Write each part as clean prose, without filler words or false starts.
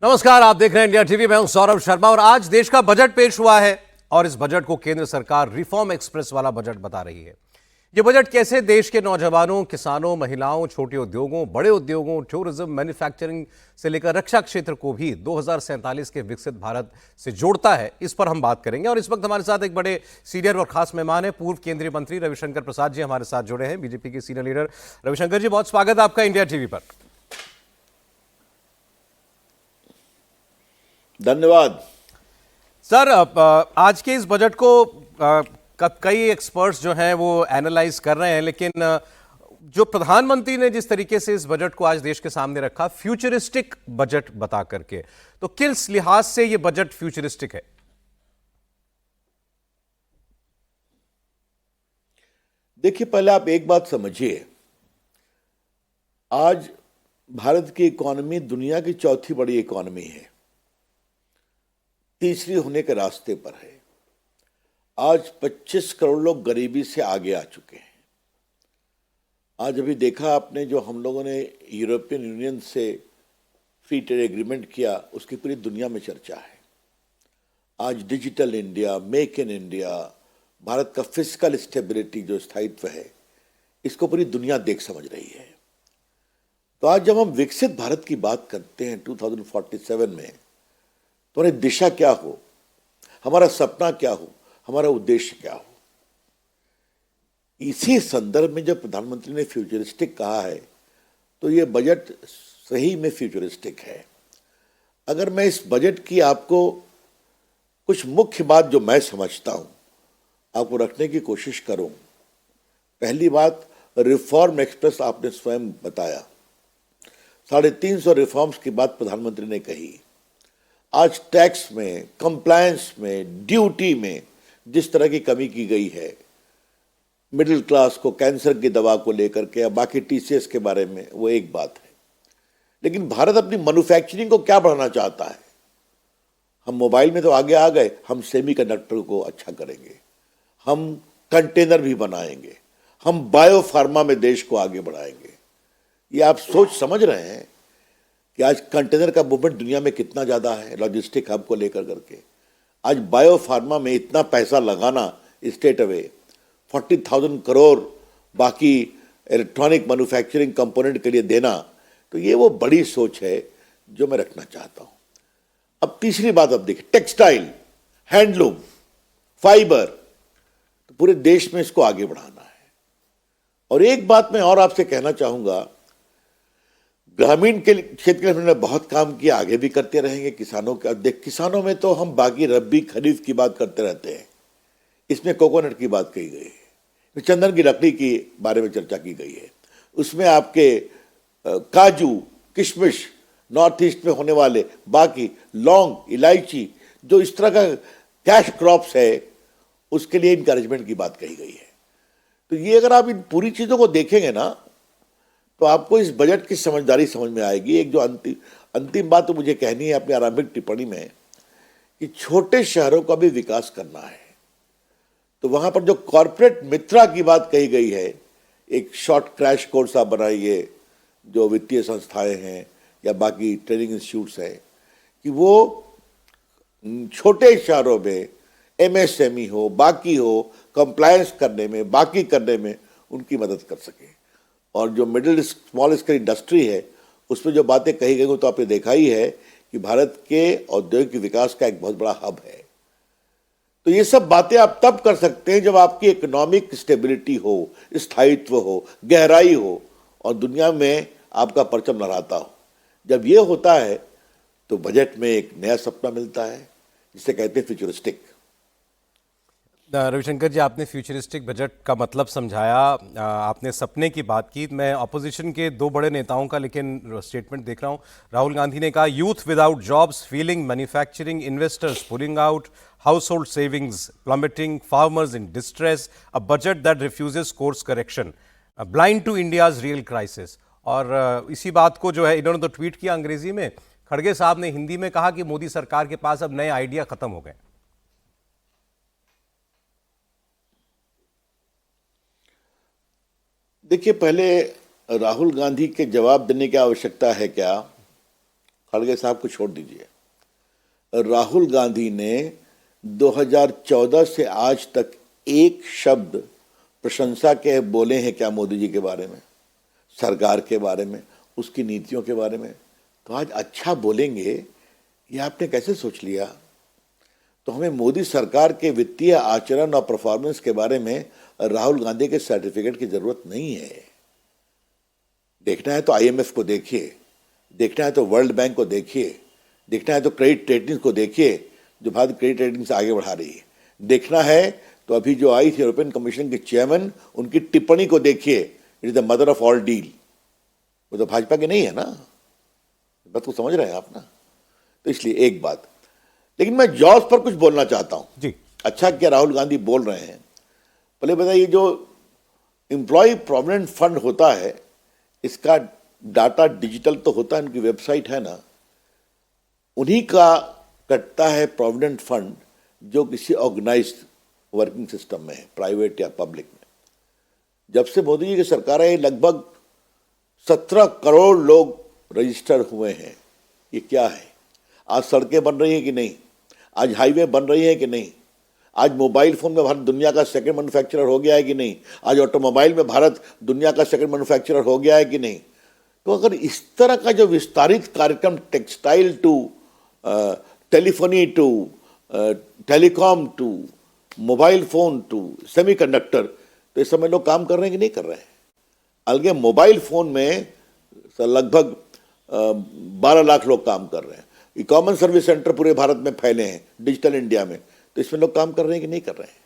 नमस्कार, आप देख रहे हैं इंडिया टीवी। मैं हूं सौरभ शर्मा और आज देश का बजट पेश हुआ है और इस बजट को केंद्र सरकार रिफॉर्म एक्सप्रेस वाला बजट बता रही है। यह बजट कैसे देश के नौजवानों, किसानों, महिलाओं, छोटे उद्योगों, बड़े उद्योगों, टूरिज्म, मैन्युफैक्चरिंग से लेकर रक्षा क्षेत्र को भी 2047 के विकसित भारत से जोड़ता है, इस पर हम बात करेंगे। और इस वक्त हमारे साथ एक बड़े सीनियर और खास मेहमान है, पूर्व केंद्रीय मंत्री रविशंकर प्रसाद जी हमारे साथ जुड़े हैं। बीजेपी के सीनियर लीडर रविशंकर जी, बहुत स्वागत है आपका इंडिया टीवी पर। धन्यवाद सर, आज के इस बजट को कई एक्सपर्ट्स जो हैं वो एनालाइज कर रहे हैं, लेकिन जो प्रधानमंत्री ने जिस तरीके से इस बजट को आज देश के सामने रखा, फ्यूचरिस्टिक बजट बता करके, तो किस लिहाज से ये बजट फ्यूचरिस्टिक है? देखिए, पहले आप एक बात समझिए। आज भारत की इकोनॉमी दुनिया की चौथी बड़ी इकोनॉमी है, तीसरी होने के रास्ते पर है। आज 25 करोड़ लोग गरीबी से आगे आ चुके हैं। आज अभी देखा आपने, जो हम लोगों ने यूरोपियन यूनियन से फ्री ट्रेड एग्रीमेंट किया, उसकी पूरी दुनिया में चर्चा है। आज digital India, make in India, Bharat का फिस्कल स्टेबिलिटी जो स्थायित्व है, इसको पूरी दुनिया देख समझ रही है। तो आज जब हम विकसित भारत की बात करते हैं 2047 में, तो हमारी दिशा क्या हो, हमारा सपना क्या हो, हमारा उद्देश्य क्या हो, इसी संदर्भ में जब प्रधानमंत्री ने फ्यूचरिस्टिक कहा है, तो ये बजट सही में फ्यूचरिस्टिक है। अगर मैं इस बजट की आपको कुछ मुख्य बात जो मैं समझता हूं आपको रखने की कोशिश करूं। पहली बात, रिफॉर्म एक्सप्रेस आपने स्वयं बताया। 350 रिफॉर्म्स की बात प्रधानमंत्री ने कही। आज टैक्स में, कंप्लायंस में, ड्यूटी में जिस तरह की कमी की गई है, मिडिल क्लास को कैंसर की दवा को लेकर के या बाकी टीसीएस के बारे में, वो एक बात है। लेकिन भारत अपनी मैन्युफैक्चरिंग को क्या बढ़ाना चाहता है? हम मोबाइल में तो आगे आ गए, हम सेमीकंडक्टर को अच्छा करेंगे, हम कंटेनर भी बनाएंगे, हम बायो फार्मा में देश को आगे बढ़ाएंगे। ये आप सोच समझ रहे हैं कि आज कंटेनर का मूवमेंट दुनिया में कितना ज़्यादा है, लॉजिस्टिक हब को लेकर करके। आज बायो फार्मा में इतना पैसा लगाना, स्टेट अवे 40,000 करोड़ बाकी इलेक्ट्रॉनिक मैन्युफैक्चरिंग कंपोनेंट के लिए देना, तो ये वो बड़ी सोच है जो मैं रखना चाहता हूँ। अब तीसरी बात अब देखिए, टेक्सटाइल, हैंडलूम, फाइबर, तो पूरे देश में इसको आगे बढ़ाना है। और एक बात मैं और आपसे कहना चाहूँगा, ग्रामीण के क्षेत्र के लिए हमने बहुत काम किया, आगे भी करते रहेंगे। किसानों का किसानों में तो हम बाकी रबी खरीफ की बात करते रहते हैं, इसमें कोकोनट की बात कही गई है, चंदन की लकड़ी के बारे में चर्चा की गई है, उसमें आपके काजू, किशमिश, नॉर्थ ईस्ट में होने वाले बाकी लौंग, इलायची, जो इस तरह का कैश क्रॉप्स है, उसके लिए इनकरेजमेंट की बात कही गई है। तो ये अगर आप इन पूरी चीज़ों को देखेंगे ना, तो आपको इस बजट की समझदारी समझ में आएगी। एक जो अंतिम बात तो मुझे कहनी है अपनी आरंभिक टिप्पणी में, कि छोटे शहरों का भी विकास करना है। तो वहां पर जो कॉरपोरेट मित्रा की बात कही गई है, एक शॉर्ट क्रैश कोर्स आप बनाइए, जो वित्तीय संस्थाएं हैं या बाकी ट्रेनिंग इंस्टीट्यूट्स हैं, कि वो छोटे शहरों में एमएसएमई हो, बाकी हो, कंप्लायंस करने में, बाकी करने में उनकी मदद कर सके। और जो मिडिल स्मॉल स्केल इंडस्ट्री है, उसमें जो बातें कही गई, तो आपने देखा ही है कि भारत के औद्योगिक विकास का एक बहुत बड़ा हब है। तो ये सब बातें आप तब कर सकते हैं जब आपकी इकोनॉमिक स्टेबिलिटी हो, स्थायित्व हो, गहराई हो और दुनिया में आपका परचम लहराता हो। जब ये होता है तो बजट में एक नया सपना मिलता है, जिसे कहते हैं फ्यूचरिस्टिक। रविशंकर जी, आपने फ्यूचरिस्टिक बजट का मतलब समझाया, आपने सपने की बात की। मैं ऑपोजिशन के दो बड़े नेताओं का लेकिन स्टेटमेंट देख रहा हूं। राहुल गांधी ने कहा, youth without jobs feeling, manufacturing investors pulling out, household savings plummeting, farmers in distress, a budget that refuses course correction, blind to India's real crisis. और इसी बात को जो है इन्होंने तो ट्वीट किया अंग्रेजी में, खड़गे साहब ने हिंदी में कहा कि मोदी सरकार के पास अब नए आइडिया खत्म हो गए। देखिए, पहले राहुल गांधी के जवाब देने की आवश्यकता है क्या? खड़गे साहब को छोड़ दीजिए, राहुल गांधी ने 2014 से आज तक एक शब्द प्रशंसा के बोले हैं क्या मोदी जी के बारे में, सरकार के बारे में, उसकी नीतियों के बारे में? तो आज अच्छा बोलेंगे ये आपने कैसे सोच लिया? तो हमें मोदी सरकार के वित्तीय आचरण और परफॉर्मेंस के बारे में राहुल गांधी के सर्टिफिकेट की जरूरत नहीं है। देखना है तो आईएमएफ को देखिए, देखना है तो वर्ल्ड बैंक को देखिए, देखना है तो क्रेडिट रेटिंग्स को देखिए जो भारत क्रेडिट रेटिंग से आगे बढ़ा रही है, देखना है तो अभी जो आई थी यूरोपियन कमीशन के चेयरमैन, उनकी टिप्पणी को देखिए, it is the mother of all deal. वो तो भाजपा की नहीं है ना, बात को समझ रहे हैं आप ना? तो इसलिए एक बात, लेकिन मैं जॉब्स पर कुछ बोलना चाहता हूं जी। अच्छा क्या राहुल गांधी बोल रहे हैं। पहले बताइए, जो एम्प्लॉय प्रोविडेंट फंड होता है इसका डाटा डिजिटल तो होता है, उनकी वेबसाइट है ना, उन्हीं का कटता है प्रोविडेंट फंड जो किसी ऑर्गेनाइज्ड वर्किंग सिस्टम में है, प्राइवेट या पब्लिक में। जब से मोदी जी की सरकार है लगभग 17 करोड़ लोग रजिस्टर हुए हैं। ये क्या है? आज सड़कें बन रही हैं कि नहीं? आज हाईवे बन रही हैं कि नहीं? आज मोबाइल फोन में भारत दुनिया का सेकंड मैन्युफैक्चरर हो गया है कि नहीं? आज ऑटोमोबाइल में भारत दुनिया का सेकंड मैन्युफैक्चरर हो गया है कि नहीं? तो अगर इस तरह का जो विस्तारित कार्यक्रम textile to telephony to telecom to mobile phone to semiconductor, तो इस समय लोग काम कर रहे हैं कि नहीं कर रहे हैं? अलगे मोबाइल फोन में लगभग 12 लाख लोग काम कर रहे हैं। ई कॉमन सर्विस सेंटर पूरे भारत में फैले हैं डिजिटल इंडिया में, तो इसमें लोग काम कर रहे हैं कि नहीं कर रहे हैं?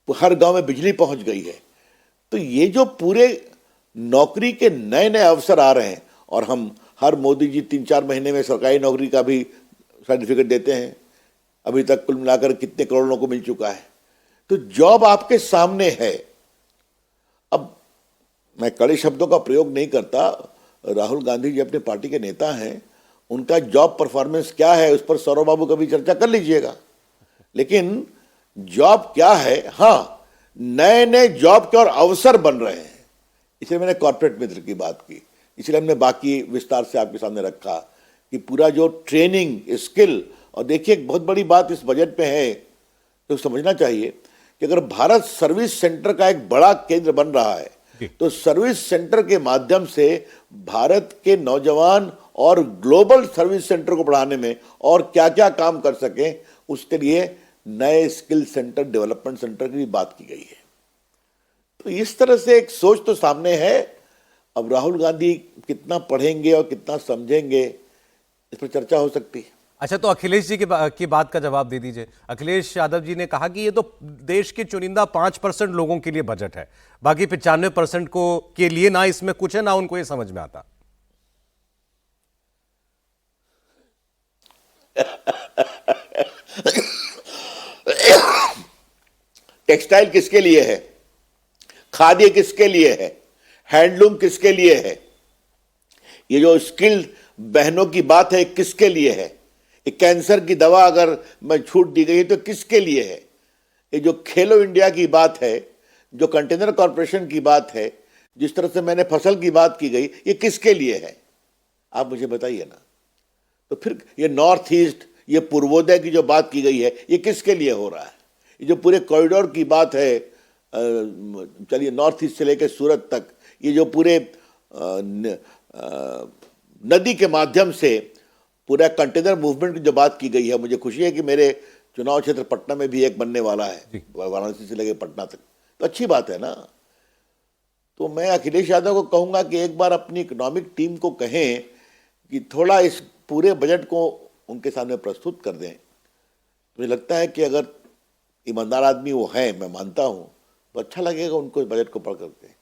तो हर गांव में बिजली पहुंच गई है। तो ये जो पूरे नौकरी के नए नए अवसर आ रहे हैं, और हम हर मोदी जी 3-4 महीने में सरकारी नौकरी का भी सर्टिफिकेट देते हैं। अभी तक कुल मिलाकर कितने करोड़ों को मिल चुका है। तो जॉब आपके सामने है। अब मैं कड़े शब्दों का प्रयोग नहीं करता, राहुल गांधी जी अपने पार्टी के नेता हैं, उनका जॉब परफॉर्मेंस क्या है उस पर सौरभ बाबू कभी चर्चा कर लीजिएगा। लेकिन जॉब क्या है, हाँ, नए नए जॉब के और अवसर बन रहे हैं। इसलिए मैंने कॉर्पोरेट मित्र की बात की, इसलिए हमने बाकी विस्तार से आपके सामने रखा कि पूरा जो ट्रेनिंग स्किल, और देखिए एक बहुत बड़ी बात इस बजट पे है तो समझना चाहिए कि अगर भारत सर्विस सेंटर का एक बड़ा केंद्र बन रहा है, तो सर्विस सेंटर के माध्यम से भारत के नौजवान और ग्लोबल सर्विस सेंटर को बढ़ाने में और क्या क्या काम कर सकें, उसके लिए नए स्किल सेंटर, डेवलपमेंट सेंटर की भी बात की गई है। तो इस तरह से एक सोच तो सामने है। अब राहुल गांधी कितना पढ़ेंगे और कितना समझेंगे, इस पर चर्चा हो सकती है। अच्छा, तो अखिलेश जी की बात का जवाब दे दीजिए। अखिलेश यादव जी ने कहा कि ये तो देश के चुनिंदा 5% लोगों के लिए बजट है, बाकी 95% को के लिए ना इसमें कुछ है, ना उनको ये समझ में आता। टेक्सटाइल किसके लिए है? खादी किसके लिए है? हैंडलूम किसके लिए है? ये जो स्किल्ड बहनों की बात है किसके लिए है? ये कैंसर की दवा अगर मैं छूट दी गई तो किसके लिए है? ये जो खेलो इंडिया की बात है, जो कंटेनर कॉर्पोरेशन की बात है, जिस तरह से मैंने फसल की बात की गई, ये किसके लिए है? आप मुझे बताइए ना। तो फिर ये नॉर्थ ईस्ट, ये पूर्वोदय की जो बात की गई है, ये किसके लिए हो रहा है? ये जो पूरे कॉरिडोर की बात है, चलिए नॉर्थ ईस्ट से लेकर सूरत तक, ये जो पूरे नदी के माध्यम से पूरा कंटेनर मूवमेंट की जो बात की गई है, मुझे खुशी है कि मेरे चुनाव क्षेत्र पटना में भी एक बनने वाला है, वाराणसी से लेकर पटना तक, तो अच्छी बात है ना। तो मैं अखिलेश यादव को कहूंगा कि एक बार अपनी इकोनॉमिक टीम को कहें कि थोड़ा इस पूरे बजट को उनके सामने प्रस्तुत कर दें। मुझे लगता है कि अगर ईमानदार आदमी वो है, मैं मानता हूं, तो अच्छा लगेगा उनको इस बजट को पढ़ करके।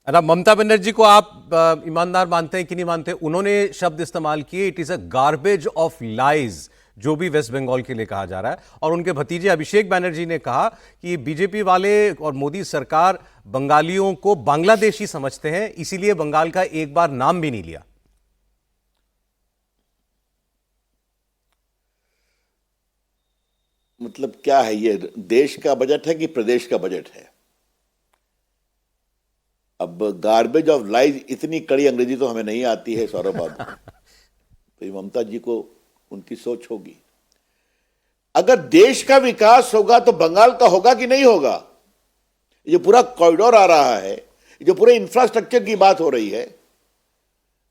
अरे ममता बनर्जी को आप ईमानदार मानते हैं कि नहीं मानते? उन्होंने शब्द इस्तेमाल किए, it is a garbage of lies, जो भी वेस्ट बंगाल के लिए कहा जा रहा है। और उनके भतीजे अभिषेक बनर्जी ने कहा कि बीजेपी वाले और मोदी सरकार बंगालियों को बांग्लादेशी समझते हैं, इसीलिए बंगाल का एक बार नाम भी नहीं लिया। मतलब क्या है, ये देश का बजट है कि प्रदेश का बजट है? अब गार्बेज ऑफ लाइज, इतनी कड़ी अंग्रेजी तो हमें नहीं आती है सौरभ बाबू। तो ये ममता जी को उनकी सोच होगी। अगर देश का विकास होगा तो बंगाल का होगा कि नहीं होगा? ये जो पूरा कॉरिडोर आ रहा है, ये जो पूरे इंफ्रास्ट्रक्चर की बात हो रही है,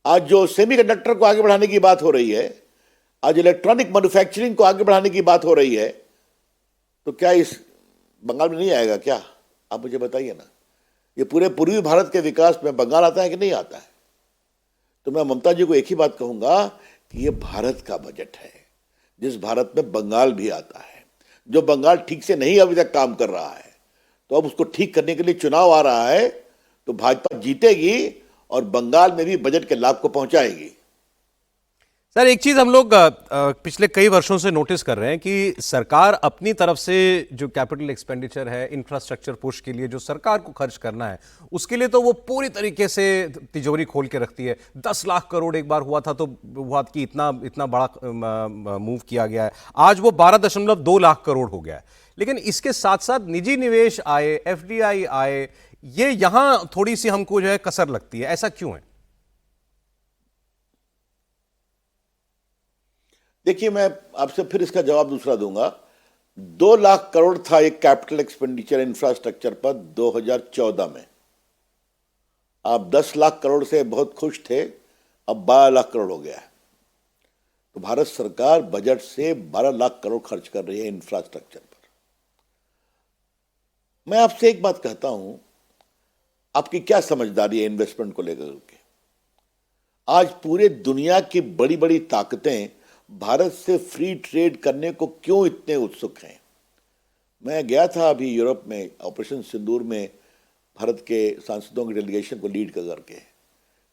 आज जो सेमीकंडक्टर को आगे बढ़ाने की बात हो रही है, आज इलेक्ट्रॉनिक मैन्युफैक्चरिंग को आगे बढ़ाने की बात हो रही है, तो क्या इस बंगाल में नहीं आएगा क्या? आप मुझे बताइए ना। ये पूरे पूर्वी भारत के विकास में बंगाल आता है कि नहीं आता है? तो मैं ममता जी को एक ही बात कहूंगा कि ये भारत का बजट है, जिस भारत में बंगाल भी आता है। जो बंगाल ठीक से नहीं अभी तक काम कर रहा है, तो अब उसको ठीक करने के लिए चुनाव आ रहा है, तो भाजपा जीतेगी और बंगाल में भी बजट के लाभ को पहुंचाएगी। सर, एक चीज हम लोग पिछले कई वर्षों से नोटिस कर रहे हैं कि सरकार अपनी तरफ से जो कैपिटल एक्सपेंडिचर है, इंफ्रास्ट्रक्चर पुश के लिए जो सरकार को खर्च करना है, उसके लिए तो वो पूरी तरीके से तिजोरी खोल के रखती है। 10 लाख करोड़ एक बार हुआ था तो हुआ कि इतना इतना बड़ा मूव किया गया है। आज वो 12.2 लाख करोड़ हो गया है। लेकिन इसके साथ साथ निजी निवेश आए, एफडीआई आए, ये यहां थोड़ी सी हमको जो है कसर लगती है। ऐसा क्यों है? देखिए, मैं आपसे फिर इसका जवाब दूसरा दूंगा। 2 लाख करोड़ था एक कैपिटल एक्सपेंडिचर इंफ्रास्ट्रक्चर पर 2014 में। आप 10 लाख करोड़ से बहुत खुश थे, अब 12 लाख करोड़ हो गया है। तो भारत सरकार बजट से 12 लाख करोड़ खर्च कर रही है इंफ्रास्ट्रक्चर पर। मैं आपसे एक बात कहता हूं, आपकी क्या समझदारी है इन्वेस्टमेंट को लेकर के? आज पूरे दुनिया की बड़ी बड़ी ताकतें भारत से फ्री ट्रेड करने को क्यों इतने उत्सुक हैं? मैं गया था अभी यूरोप में, ऑपरेशन सिंदूर में, भारत के सांसदों के डेलीगेशन को लीड कर करके।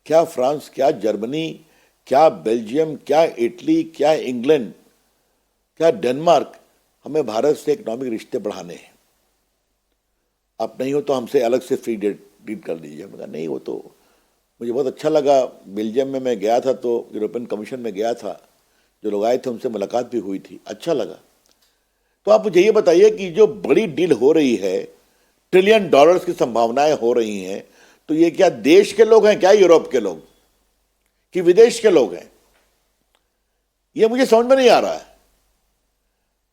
क्या फ्रांस, क्या जर्मनी, क्या बेल्जियम, क्या इटली, क्या इंग्लैंड, क्या डेनमार्क हमें भारत से इकोनॉमिक रिश्ते बढ़ाने हैं। आप नहीं हो तो हमसे अलग से फ्री डील कर लीजिए। मैंने कहा नहीं, वो तो मुझे बहुत अच्छा लगा। बेल्जियम में मैं गया था तो यूरोपियन कमीशन में गया था, जो लोग आए थे उनसे मुलाकात भी हुई थी, अच्छा लगा। तो आप मुझे ये बताइए कि जो बड़ी डील हो रही है, ट्रिलियन डॉलर्स की संभावनाएं हो रही हैं, तो ये क्या देश के लोग हैं, क्या यूरोप के लोग, कि विदेश के लोग हैं? ये मुझे समझ में नहीं आ रहा है।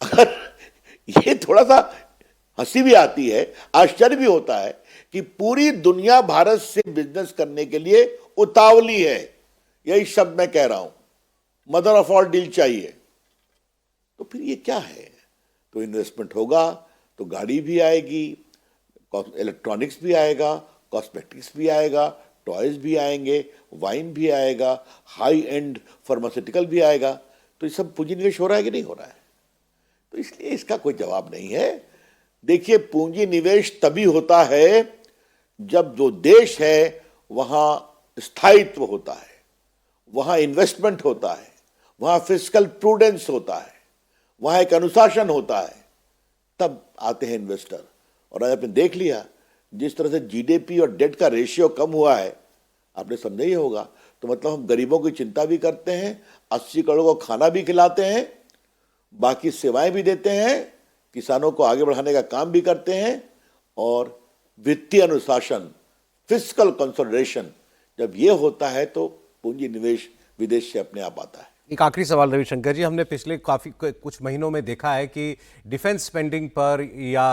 अगर ये थोड़ा सा हंसी भी आती है, आश्चर्य भी होता है कि पूरी दुनिया भारत से बिजनेस करने के लिए उतावली है। यही शब्द मैं कह रहा हूं, मदर ऑफ ऑल डील चाहिए। तो फिर ये क्या है? तो इन्वेस्टमेंट होगा तो गाड़ी भी आएगी, इलेक्ट्रॉनिक्स भी आएगा, कॉस्मेटिक्स भी आएगा, टॉयज भी आएंगे, वाइन भी आएगा, हाई एंड फार्मास्यूटिकल भी आएगा। तो ये सब पूंजी निवेश हो रहा है कि नहीं हो रहा है? तो इसलिए इसका कोई जवाब नहीं है। देखिए, पूंजी निवेश तभी होता है जब जो देश है वहां स्थायित्व होता है, वहां इन्वेस्टमेंट होता है, वहां फिस्कल प्रूडेंस होता है, वहां एक अनुशासन होता है, तब आते हैं इन्वेस्टर। और आज आपने देख लिया जिस तरह से जीडीपी और डेट का रेशियो कम हुआ है, आपने समझा ही होगा। तो मतलब हम गरीबों की चिंता भी करते हैं, 80 करोड़ को खाना भी खिलाते हैं, बाकी सेवाएं भी देते हैं, किसानों को आगे बढ़ाने का काम भी करते हैं, और वित्तीय अनुशासन, फिस्कल कंसोलिडेशन जब ये होता है तो पूंजी निवेश विदेश से अपने आप आता है। एक आखिरी सवाल रविशंकर जी, हमने पिछले कुछ महीनों में देखा है कि डिफेंस स्पेंडिंग पर या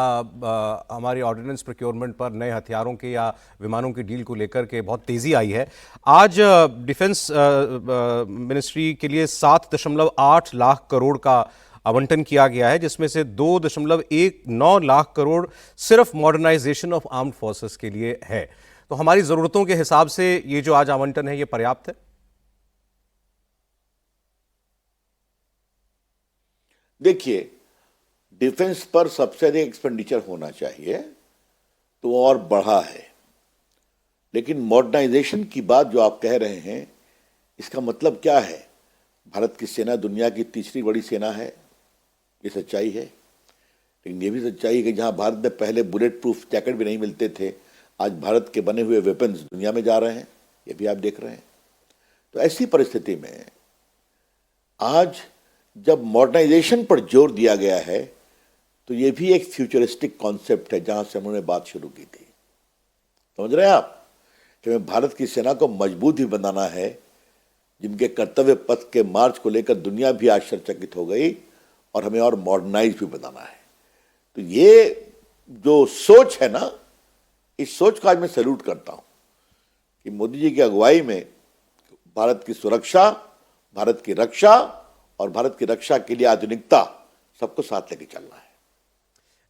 हमारी ऑर्डिनेंस प्रोक्योरमेंट पर, नए हथियारों के या विमानों की डील को लेकर के बहुत तेजी आई है। आज डिफेंस मिनिस्ट्री के लिए 7.8 लाख करोड़ का आवंटन किया गया है, जिसमें से 2.19 लाख करोड़ सिर्फ मॉडर्नाइजेशन ऑफ आर्म्ड फोर्सेस के लिए है। तो हमारी जरूरतों के हिसाब से ये जो आज आवंटन है, ये पर्याप्त है? देखिए, डिफेंस पर सबसे अधिक एक्सपेंडिचर होना चाहिए, तो और बढ़ा है। लेकिन मॉडर्नाइजेशन की बात जो आप कह रहे हैं, इसका मतलब क्या है? भारत की सेना दुनिया की तीसरी बड़ी सेना है, ये सच्चाई है। लेकिन ये भी सच्चाई है कि जहां भारत में पहले बुलेट प्रूफ जैकेट भी नहीं मिलते थे, आज भारत के बने हुए वेपन्स दुनिया में जा रहे हैं, ये भी आप देख रहे हैं। तो ऐसी परिस्थिति में आज जब मॉडर्नाइजेशन पर जोर दिया गया है, तो ये भी एक फ्यूचरिस्टिक कॉन्सेप्ट है, जहां से उन्होंने बात शुरू की थी। समझ रहे हैं आप कि हमें भारत की सेना को मजबूत भी बनाना है, जिनके कर्तव्य पथ के मार्च को लेकर दुनिया भी आश्चर्यचकित हो गई और हमें और मॉडर्नाइज भी बनाना है। तो ये जो सोच है ना, इस सोच का आज मैं सैल्यूट करता हूं कि मोदी जी की अगुवाई में भारत की सुरक्षा, भारत की रक्षा और भारत की रक्षा के लिए आधुनिकता सबको साथ लेके चलना है।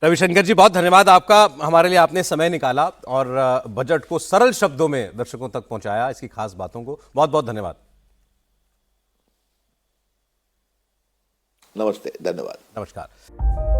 रविशंकर जी, बहुत धन्यवाद आपका, हमारे लिए आपने समय निकाला और बजट को सरल शब्दों में दर्शकों तक पहुंचाया, इसकी खास बातों को। बहुत बहुत धन्यवाद। नमस्ते, धन्यवाद। नमस्कार।